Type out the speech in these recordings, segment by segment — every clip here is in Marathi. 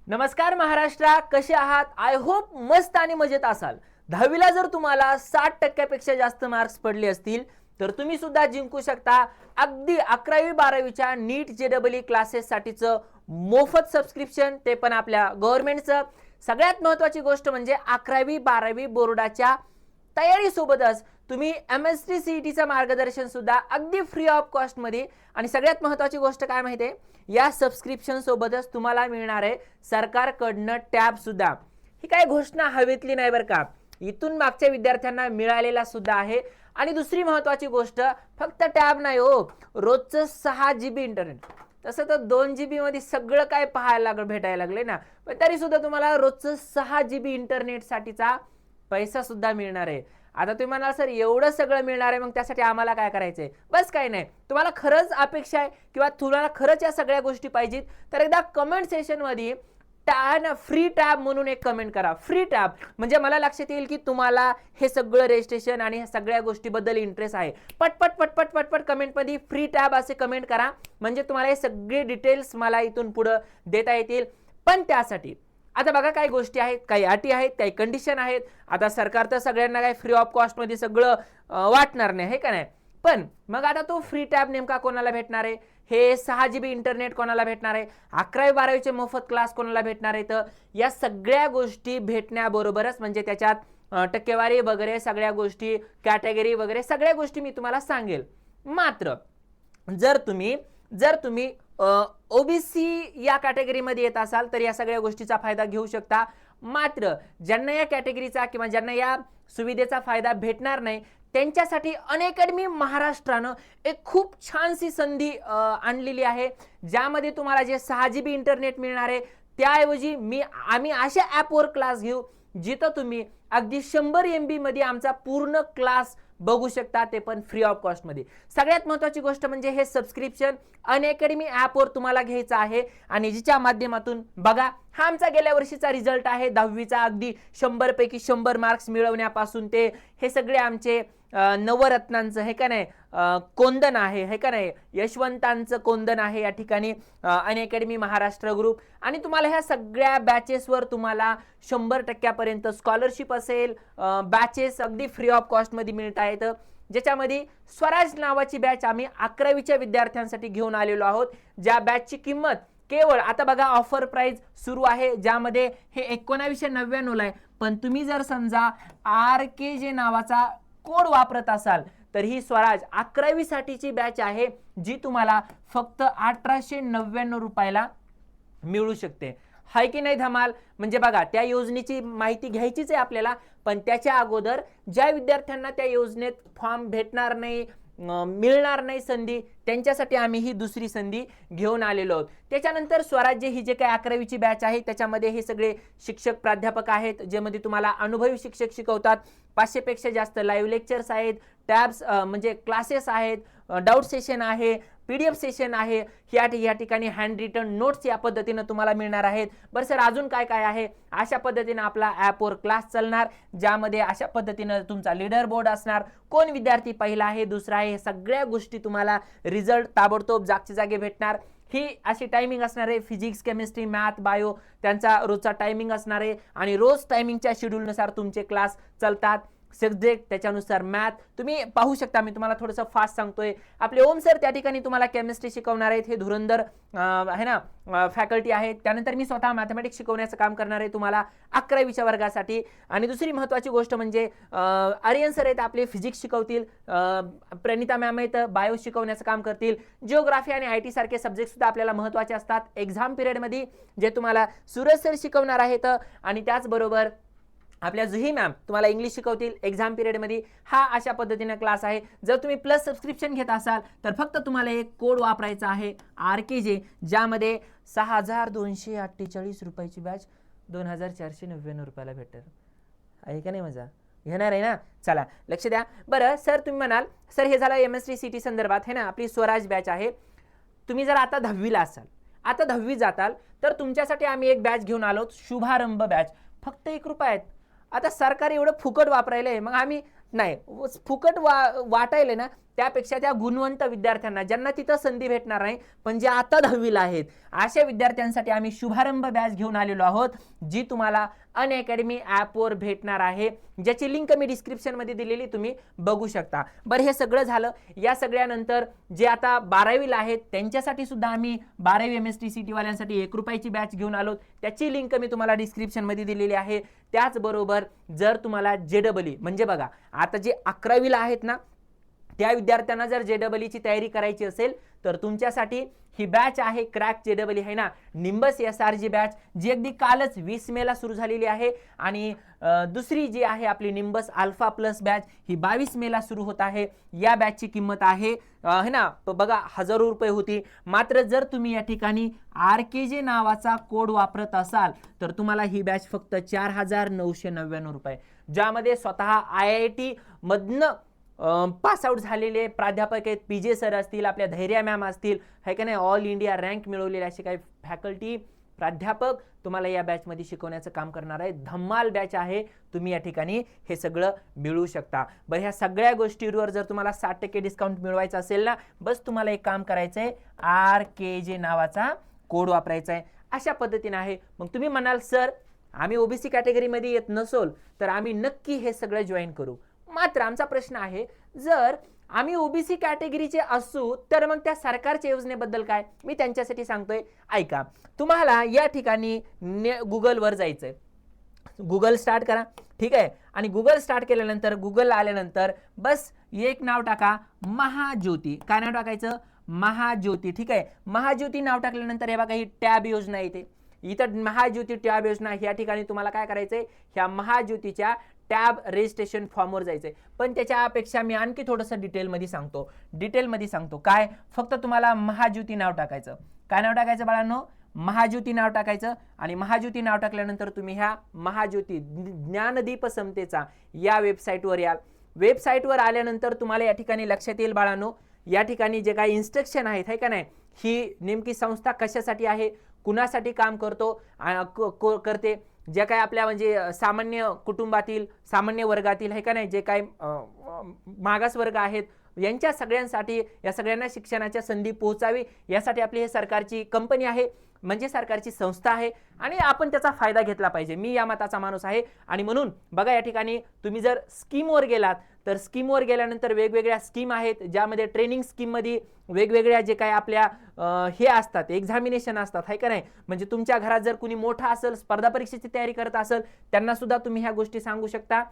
नमस्कार महाराष्ट्र, कसे आहात? आय होप मस्त आणि मजेत असाल. 10वीला जर तुम्हाला 60% जास्त मार्क्स पडले असतील तर तुम्ही सुद्धा जिंकू शकता अगदी 11वी-12वीच्या नीट जेईई क्लासेस साठीचं मोफत सबस्क्रिप्शन, ते पण आपल्या गव्हर्नमेंटचं. सगळ्यात महत्त्वाची गोष्ट म्हणजे 11वी-12वी बोर्डाच्या तयारीसोबतच तुम्ही एमएसटी सीईटीचं मार्गदर्शन सुद्धा अगदी फ्री ऑफ कॉस्ट मध्ये. आणि सगळ्यात महत्त्वाची गोष्ट काय माहिती आहे, या सबस्क्रिप्शन सोबतच तुम्हाला मिळणार आहे सरकारकडनं टॅब सुद्धा. ही काय घोषणा हवेतली नाही बरं का, इथून मागच्या विद्यार्थ्यांना मिळालेला सुद्धा आहे. आणि दुसरी महत्त्वाची गोष्ट, फक्त टॅब नाही हो, रोजचं 6 GB इंटरनेट. तसं तर 2 GB मध्ये सगळं काय पाहायला भेटायला लागले ना, पण तरी सुद्धा तुम्हाला रोजचं 6 GB इंटरनेट साठीचा पैसा सुद्धा मिळणार आहे. आता तुम्ही म्हणाल सर एवढं सगळं मिळणार आहे, मग त्यासाठी आम्हाला काय करायचंय? बस काही नाही, तुम्हाला खरंच अपेक्षा आहे किंवा तुम्हाला खरंच या सगळ्या गोष्टी पाहिजेत तर एकदा कमेंट सेशन मध्ये फ्री टॅब म्हणून एक कमेंट करा. फ्री टॅब म्हणजे मला लक्षात येईल की तुम्हाला हे सगळं रजिस्ट्रेशन आणि ह्या सगळ्या गोष्टीबद्दल इंटरेस्ट आहे. पटपट पटपट पटपट कमेंट मध्ये फ्री टॅब असे कमेंट करा, म्हणजे तुम्हाला हे सगळे डिटेल्स मला इथून पुढे देता येतील. पण त्यासाठी आता बघा काही गोष्टी आहेत, काही अटी आहेत, काही कंडिशन आहेत. आता सरकार तर सगळ्यांना काही फ्री ऑफ कॉस्ट मध्ये सगळं वाटणार नाही, हे का नाही. पण मग आता तो फ्री टॅब नेमका कोणाला भेटणार आहे, हे 6 GB इंटरनेट कोणाला भेटणार आहे, 11वी-12वीचे मोफत क्लास कोणाला भेटणार आहे, तर या सगळ्या गोष्टी भेटण्याबरोबरच म्हणजे त्याच्यात टक्केवारी वगैरे सगळ्या गोष्टी, कॅटेगरी वगैरे सगळ्या गोष्टी मी तुम्हाला सांगेल. मात्र जर तुम्ही ओबीसी या कॅटेगरीमध्ये येत असाल तर या सगळ्या गोष्टीचा फायदा घेऊ शकता. मात्र ज्यांना या कॅटेगरीचा किंवा ज्यांना या सुविधेचा फायदा भेटणार नाही त्यांच्यासाठी अनअकॅडमी महाराष्ट्रानं एक खूप छानशी संधी आणलेली आहे, ज्यामध्ये तुम्हाला जे 6 GB इंटरनेट मिळणार आहे त्याऐवजी आम्ही अशा ॲपवर क्लास घेऊ जिथं तुम्ही अगदी 100 MB मध्ये आमचा पूर्ण क्लास बघू शकता, ते पण फ्री ऑफ कॉस्ट मध्ये. सगळ्यात महत्त्वाची गोष्ट म्हणजे हे सबस्क्रिप्शन अनअकॅडमी ॲपवर तुम्हाला घ्यायचं आहे, आणि जिच्या माध्यमातून बघा हा आमचा गेल्या वर्षीचा रिझल्ट आहे 10वीचा. अगदी 100 पैकी 100 मार्क्स मिळवण्यापासून ते हे सगळे आमचे नवरत्नांचं हे का नाही कोंदण आहे, हे का नाही यशवंतांचं कोंदण आहे या ठिकाणी अनअकॅडमी महाराष्ट्र ग्रुप. आणि तुम्हाला ह्या सगळ्या बॅचेसवर तुम्हाला 100% स्कॉलरशिप असेल, बॅचेस अगदी फ्री ऑफ कॉस्ट मध्ये मिळत आहेत. ज्याच्यामध्ये स्वराज नावाची बॅच आम्ही 11वीच्या विद्यार्थ्यांसाठी घेऊन आलेलो आहोत, ज्या बॅचची किंमत केवळ आता बघा ऑफर प्राइस सुरू आहे, ज्यामध्ये हे 1999 ला आहे. पण तुम्ही जर समजा RKJ नावाचा कोड वापरत असाल तर ही स्वराज 11वी साठीची बॅच आहे, जी तुम्हाला फक्त 1899 रुपयाला मिळू शकते. हाय की नाही धमाल? म्हणजे बघा त्या योजनेची माहिती घ्यायचीच आहे आपल्याला, पण त्याच्या अगोदर ज्या विद्यार्थ्यांना त्या योजनेत फॉर्म भेटणार नाही, मिळणार नाही संधी, त्यांच्यासाठी आम्ही ही दुसरी संधी घेऊन आलेलो आहोत. त्याच्यानंतर स्वराज्य ही जे काही 11वीची बॅच आहे त्याच्यामध्ये हे सगळे शिक्षक प्राध्यापक आहेत, ज्यामध्ये तुम्हाला अनुभवी शिक्षक शिकवतात. 500 पेक्षा जास्त लाईव्ह लेक्चर्स आहेत, टॅब्स म्हणजे क्लासेस आहेत, डाऊट सेशन आहे, PDF सेशन आहे, या ठिकाणी हँड रिटन नोट्स या पद्धतीने तुम्हाला मिळणार आहेत. बरं सर अजून काय काय आहे? अशा पद्धतीने आपला ॲपवर क्लास चालणार, ज्यामध्ये अशा पद्धतीने तुमचा लीडर बोर्ड असणार, कोण विद्यार्थी पहिला आहे दुसरा आहे, सगळ्या गोष्टी तुम्हाला रिझल्ट ताबडतोब जागच्या जागी भेटणार. ही अशी टायमिंग असणार आहे, फिजिक्स, केमिस्ट्री, मॅथ, बायो त्यांचा रोजचा टायमिंग असणार आहे, आणि रोज टायमिंगच्या शेड्यूलनुसार तुमचे क्लास चालतात. सब्जेक्ट त्याच्यानुसार मॅथ तुम्ही पाहू शकता. मी तुम्हाला थोडंसं फास्ट सांगतोय. आपले ओम सर त्या ठिकाणी तुम्हाला केमिस्ट्री शिकवणार आहेत, हे धुरंधर आहे ना फॅकल्टी आहेत. त्यानंतर मी स्वतः मॅथमॅटिक्स शिकवण्याचं काम करणार आहे तुम्हाला 11वीच्या वर्गासाठी. आणि दुसरी महत्त्वाची गोष्ट म्हणजे आर्यन सर आहेत आपले, फिजिक्स शिकवतील. प्रणिता मॅम आहेत, बायो शिकवण्याचं काम करतील. जिओग्राफी आणि IT सारखे सब्जेक्ट सुद्धा आपल्याला महत्त्वाचे असतात एक्झाम पिरियडमध्ये, जे तुम्हाला सूरज सर शिकवणार आहेत. आणि त्याचबरोबर आपल्या जुही मॅम तुम्हाला इंग्लिश शिकवतील एक्झाम पिरियडमध्ये. हा अशा पद्धतीने क्लास आहे. जर तुम्ही प्लस सबस्क्रिप्शन घेत असाल तर फक्त तुम्हाला एक कोड वापरायचा आहे RKJ, ज्यामध्ये 6248 रुपयाची बॅच 2499 रुपयाला भेटेल. आहे का नाही? मजा घेणार आहे ना? चला लक्ष द्या. बरं सर तुम्ही म्हणाल सर हे झालं MST CT संदर्भात आहे ना, आपली स्वराज बॅच आहे. तुम्ही जर आता 10वीला असाल, आता 10वी जाताल, तर तुमच्यासाठी आम्ही एक बॅच घेऊन आलो, शुभारंभ बॅच. फक्त 1 रुपया आहेत. आता सरकार एवढं फुकट वापरायला आहे, मग आम्ही नाही फुकट वाटायला ना, त्यापेक्षा त्या गुणवंत विद्यार्थ्यांना ज्यांना तिथं संधी भेटणार नाही पण जे आता 10वीला आहेत अशा विद्यार्थ्यांसाठी आम्ही शुभारंभ बॅच घेऊन आलेलो आहोत, जी तुम्हाला अनअकॅडमी ॲपवर भेटणार आहे, ज्याची लिंक मी डिस्क्रिप्शन मध्ये दिलेली तुम्ही बघू शकता. बरं, हे सगळं झालं. या सगळ्यानंतर जे आता 12वीला आहेत त्यांच्यासाठी सुद्धा आम्ही 12वी MST वाल्यांसाठी 1 रुपयाची बॅच घेऊन आलो, त्याची लिंक मी तुम्हाला डिस्क्रिप्शन मध्ये दिलेली आहे. त्याचबरोबर जर तुम्हाला JEE म्हणजे बघा आता जे 11वीला आहेत ना त्या विद्यार्थ्यांना जर JEE ची तयारी करायची असेल तर तुमच्यासाठी ही बॅच आहे, क्रॅक JEE आहे ना, निंबस SRG बॅच, जी अगदी कालच 20 मे ला सुरू झालेली आहे. आणि दुसरी जी आहे आपली निंबस अल्फा प्लस बॅच ही 22 मे ला सुरू होत आहे. या बॅचची किंमत आहे है ना बघा 1000 रुपये होती. मात्र जर तुम्ही या ठिकाणी RKJ नावाचा कोड वापरत असाल तर तुम्हाला ही बॅच फक्त 4999 रुपये, ज्यामध्ये स्वतः IIT मधनं पास आउट झालेले प्राध्यापक आहेत, PJ सर असतील, आपल्या धैर्या मॅम असतील, है का नाही, ऑल इंडिया रँक मिळवलेले असे काही फॅकल्टी प्राध्यापक तुम्हाला या बॅच मध्ये शिकवण्याचं काम करणार आहे. धम्माल बॅच आहे, तुम्ही या ठिकाणी हे सगळं मिळवू शकता. बरं, ह्या सगळ्या गोष्टींवर जर तुम्हाला 60% डिस्काउंट मिळवायचं असेल ना, बस तुम्हाला एक काम करायचं आहे, RKJ नावाचा कोड वापरायचा आहे. अशा पद्धतीने आहे. मग तुम्ही म्हणाल सर आम्ही OBC कॅटेगरीमध्ये येत नसोल तर आम्ही नक्की हे सगळं जॉईन करू. मात्र आमचा प्रश्न आहे, जर आम्ही OBC कॅटेगरीचे असू तर मग त्या सरकारच्या योजनेबद्दल काय, मी त्यांच्यासाठी सांगतोय. ऐका, तुम्हाला या ठिकाणी गुगलवर जायचंय, गुगल स्टार्ट करा, ठीक आहे. आणि गुगल स्टार्ट केल्यानंतर गुगल आल्यानंतर बस एक नाव टाका, महाज्योती. काय नाव टाकायचं, महाज्योती, ठीक आहे. महाज्योती नाव टाकल्यानंतर हे बघा ही टॅब योजना येते, इथं महाज्योती टॅब योजना. या ठिकाणी तुम्हाला काय करायचंय, ह्या महाज्योतीच्या टॅब रजिस्ट्रेशन फॉर्मवर जायचंय. पण त्याच्यापेक्षा मी आणखी थोडंसं डिटेलमध्ये सांगतो. काय, फक्त तुम्हाला महाज्योती नाव टाकायचं. काय नाव टाकायचं बाळांनो, महाज्योती नाव टाकायचं. आणि महाज्योती नाव टाकल्यानंतर तुम्ही ह्या महाज्योती ज्ञानदीप समतेचा या वेबसाईटवर याल. वेबसाईटवर आल्यानंतर तुम्हाला या ठिकाणी लक्षात येईल बाळांनो, या ठिकाणी जे काही इन्स्ट्रक्शन आहेत, है का नाही, ही नेमकी संस्था कशासाठी आहे, कुणासाठी काम करते, जे काय आपल्या म्हणजे सामान्य कुटुंबातील, सामान्य वर्गातील, है का नाही, जे काय मागास वर्ग आहेत यांच्या सगळ्यांसाठी, या सगळ्यांना शिक्षणाच्या संधी पोहोचावी यासाठी आपली हे सरकारची कंपनी आहे, म्हणजे सरकारची संस्था आहे आणि आपण त्याचा फायदा घेतला पाहिजे. मी या मताचा माणूस आहे. आणि म्हणून बघा या ठिकाणी तुम्ही जर स्कीमवर गेलात तर स्कीमवर गेल्यानंतर वेगवेगळ्या स्कीम आहेत, ज्यामध्ये ट्रेनिंग स्कीम मध्ये वेगवेगळ्या जे काय आपल्या हे असतात, एक्झामिनेशन असतात, है का नाही, म्हणजे तुमच्या घरात जर कुणी मोठा असेल, स्पर्धा परीक्षेची तयारी करत असेल, त्यांना सुद्धा तुम्ही ह्या गोष्टी सांगू शकता.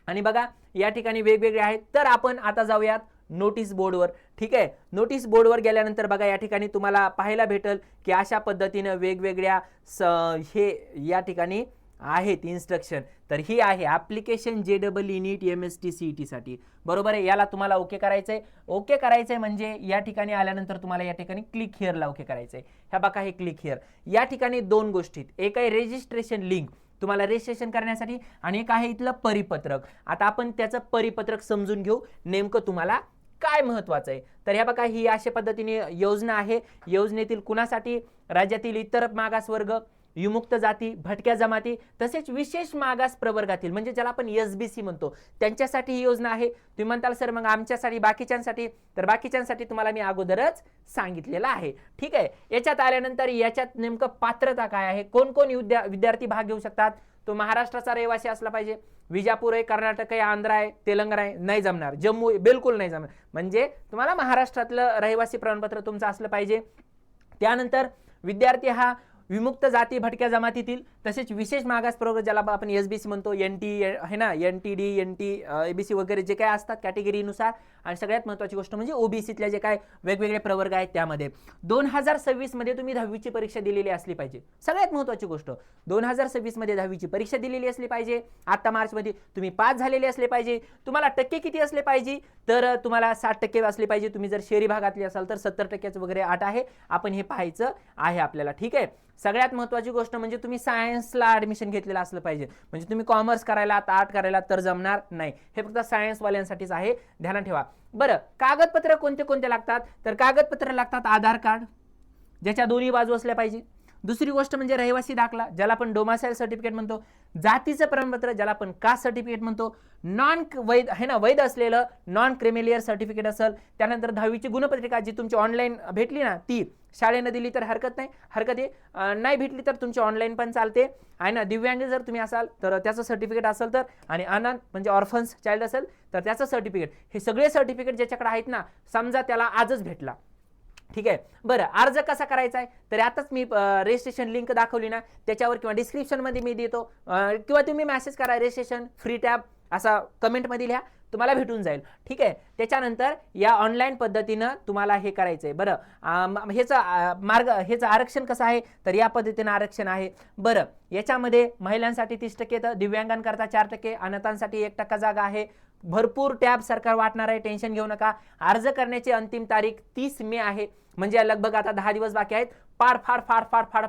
आणि बघा या ठिकाणी वेगवेगळे आहेत. तर आपण आता जाऊयात नोटीस बोर्डवर, ठीक आहे. नोटीस बोर्डवर गेल्यानंतर बघा या ठिकाणी तुम्हाला पाहायला भेटेल की अशा पद्धतीने वेगवेगळ्या हे या ठिकाणी आहेत इन्स्ट्रक्शन. तर ही आहे ऍप्लिकेशन JEE नीट MST CET साठी, बरोबर आहे. याला तुम्हाला ओके करायचंय. ओके करायचंय म्हणजे या ठिकाणी आल्यानंतर तुम्हाला या ठिकाणी क्लिक हिअरला ओके करायचंय. ह्या बघा हे क्लिक हिअर. या ठिकाणी दोन गोष्टी, एक आहे रजिस्ट्रेशन लिंक तुम्हाला रजिस्ट्रेशन करण्यासाठी, आणि एक आहे इथलं परिपत्रक. आता आपण त्याचं परिपत्रक समजून घेऊ, नेमकं तुम्हाला काय महत्वाचं आहे. तर ह्या बघा ही अशा पद्धतीने योजना आहे. योजनेतील कुणासाठी, राज्यातील इतर मागासवर्ग, विमुक्त जाती, भटक्या जमाती, तसेच विशेष मागास प्रवर्गातील म्हणजे ज्याला आपण SBC म्हणतो, त्यांच्यासाठी ही योजना आहे. तुम्ही म्हणताल सर मग आमच्यासाठी बाकीच्यांसाठी, तर बाकीच्यांसाठी तुम्हाला मी अगोदरच सांगितलेलं आहे, ठीक आहे. याच्यात आल्यानंतर याच्यात नेमकं पात्रता काय आहे, कोण कोण विद्यार्थी भाग घेऊ शकतात. तो महाराष्ट्राचा रहिवासी असला पाहिजे, विजापूर आहे, कर्नाटक आहे, आंध्र आहे, तेलंगणा आहे, नाही जमणार, जम्मू बिलकुल नाही जमणार, म्हणजे तुम्हाला महाराष्ट्रातलं रहिवासी प्रमाणपत्र तुमचं असलं पाहिजे. त्यानंतर विद्यार्थी हा विमुक्त जाती, भटक्या जमातीतील, तसेच विशेष मागास प्रवर्ग ज्याला आपण SBC म्हणतो, NT है ना, NTD, NT, ABC वगैरे जे काय असतात कॅटेगरीनुसार. आणि सगळ्यात महत्त्वाची गोष्ट म्हणजे OBCतल्या जे काय वेगवेगळे प्रवर्ग आहेत त्यामध्ये 2026 मध्ये तुम्ही 10वीची परीक्षा दिलेली असली पाहिजे. सगळ्यात महत्त्वाची गोष्ट 2026 मध्ये 10वीची परीक्षा दिलेली असली पाहिजे. आता मार्च मध्ये तुम्ही पास झालेले असले पाहिजे. तुम्हाला टक्के किती असले पाहिजे, तर तुम्हाला 60% असले पाहिजे. तुम्ही जर शहरी भागातले असाल तर 70% वगैरे अट आहे, आपण हे पाहायचं आहे आपल्याला, ठीक आहे. सगळ्यात महत्त्वाची गोष्ट म्हणजे तुम्ही सायन्सला ऍडमिशन घेतलेलं असलं पाहिजे. म्हणजे तुम्ही कॉमर्स करायला, आर्ट करायला तर जमणार नाही, हे फक्त सायन्स वाल्यांसाठीच आहे, ध्यानात ठेवा. बरं, कागदपत्र कोणते कोणते लागतात, तर कागदपत्र लागतात आधार कार्ड ज्याच्या दोन्ही बाजू असल्या पाहिजे, दुसरी गोष्ट म्हणजे रहिवासी दाखला, ज्याला आपण डोमासाईल सर्टिफिकेट म्हणतो, जातीचं प्रमाणपत्र ज्याला आपण कास्ट सर्टिफिकेट म्हणतो, नॉन वैध आहे ना, वैध असलेलं नॉन क्रिमिलियर सर्टिफिकेट असेल, त्यानंतर 10वीची गुणपत्रिका जी तुमची ऑनलाईन भेटली ना, ती शाळेनं दिली तर हरकत आहे, नाही भेटली तर तुमची ऑनलाईन पण चालते आहे ना. दिव्यांग जर तुम्ही असाल तर त्याचं सर्टिफिकेट असेल तर, आणि अनाथ म्हणजे ऑर्फन्स चाइल्ड असेल तर त्याचं सर्टिफिकेट, हे सगळे सर्टिफिकेट ज्याच्याकडे आहेत ना, समजा त्याला आजच भेटला, ठीक आहे. बरं, अर्ज कसा करायचा आहे, तर आताच मी रजिस्ट्रेशन लिंक दाखवली ना, त्याच्यावर किंवा डिस्क्रिप्शनमध्ये मी देतो, किंवा तुम्ही मेसेज करा रजिस्ट्रेशन फ्री टॅब असा कमेंटमध्ये लिहा, तुम्हाला भेटून जाईल, ठीक आहे. त्याच्यानंतर या ऑनलाईन पद्धतीनं तुम्हाला हे करायचं आहे. बरं, ह्याचं आरक्षण कसं आहे, तर या पद्धतीनं आरक्षण आहे. बरं, याच्यामध्ये महिलांसाठी 30%, तर दिव्यांगांकरता 4%, अनाथांसाठी 1% जागा आहे. भरपूर टॅब सरकार वाटणार आहे, टेन्शन घेऊ नका. अर्ज करण्याची अंतिम तारीख 30 मे आहे, म्हणजे लगभग आता 10 दिवस बाकी आहेत. फाड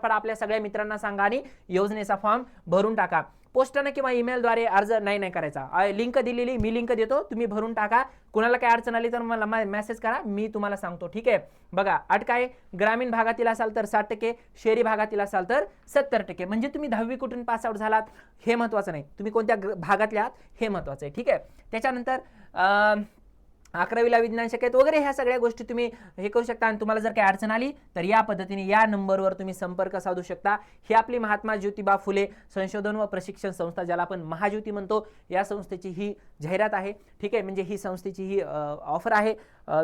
आपल्या सगळ्या मित्रांना सांगा आणि योजनेचा फॉर्म भरून टाका. पोस्टाने किंवा ईमेलद्वारे अर्ज नाही करायचा. लिंक दिलेली, मी लिंक देतो, तुम्ही भरून टाका. कुणाला काय अडचण आली तर मला मेसेज करा, मी तुम्हाला सांगतो, ठीक आहे. बघा, अट काय, ग्रामीण भागातील असाल तर 60%, शहरी भागातील असाल तर 70%. म्हणजे तुम्ही 10वी कुठून पास आउट झालात हे महत्वाचं नाही, तुम्ही कोणत्या भागातल्या आहात हे महत्वाचं आहे, ठीक आहे. त्याच्यानंतर 11वीला विज्ञान शक्यत वगैरे ह्या सगळ्या गोष्टी तुम्ही हे करू शकता. आणि तुम्हाला जर काही अडचण आली तर या पद्धतीने या नंबरवर तुम्ही संपर्क साधू शकता. ही आपली महात्मा ज्योतिबा फुले संशोधन व प्रशिक्षण संस्था, ज्याला आपण महाज्योती म्हणतो, या संस्थेची ही जाहिरात आहे, ठीक आहे. म्हणजे ही संस्थेची ही ऑफर आहे,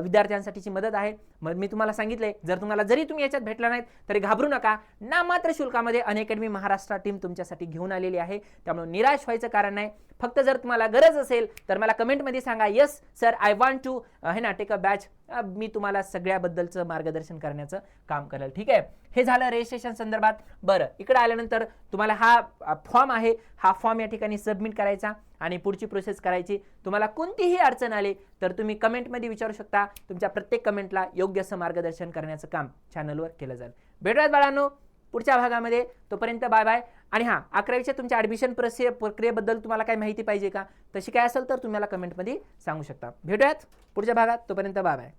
विद्यार्थ्यांसाठीची मदत आहे. मग मी तुम्हाला सांगितलंय, जरी तुम्ही याच्यात भेटला नाहीत तरी घाबरू नका, नामात्र शुल्कामध्ये अनअकॅडमी महाराष्ट्र टीम तुमच्यासाठी घेऊन आलेली आहे. त्यामुळे निराश व्हायचं कारण नाही. फक्त जर तुम्हाला गरज असेल तर मला कमेंटमध्ये सांगा, yes sir I want to आहे ना टेक अ बॅच, मी तुम्हाला सगळ्याबद्दलचं मार्गदर्शन करण्याचं काम करेल, ठीक आहे. हे झालं रजिस्ट्रेशन संदर्भात. बरं, इकडे आल्यानंतर तुम्हाला हा फॉर्म आहे, हा फॉर्म या ठिकाणी सबमिट करायचा आणि पुढची प्रोसेस करायची. तुम्हाला कोणतीही अडचण आली तर तुम्ही कमेंटमध्ये विचारू शकता. तुमच्या प्रत्येक कमेंटला योग्य असं मार्गदर्शन करण्याचं काम चॅनलवर केलं जाईल. भेटूयात बाळांनो पुढच्या भागामध्ये, तोपर्यंत बाय बाय. आणि हां, 11वीच्या तुमच्या ॲडमिशन प्रक्रियेबद्दल तुम्हाला काही माहिती पाहिजे का, तशी काय असेल तर तुम्हाला कमेंटमध्ये सांगू शकता. भेटूयात पुढच्या भागात, तोपर्यंत बाय बाय.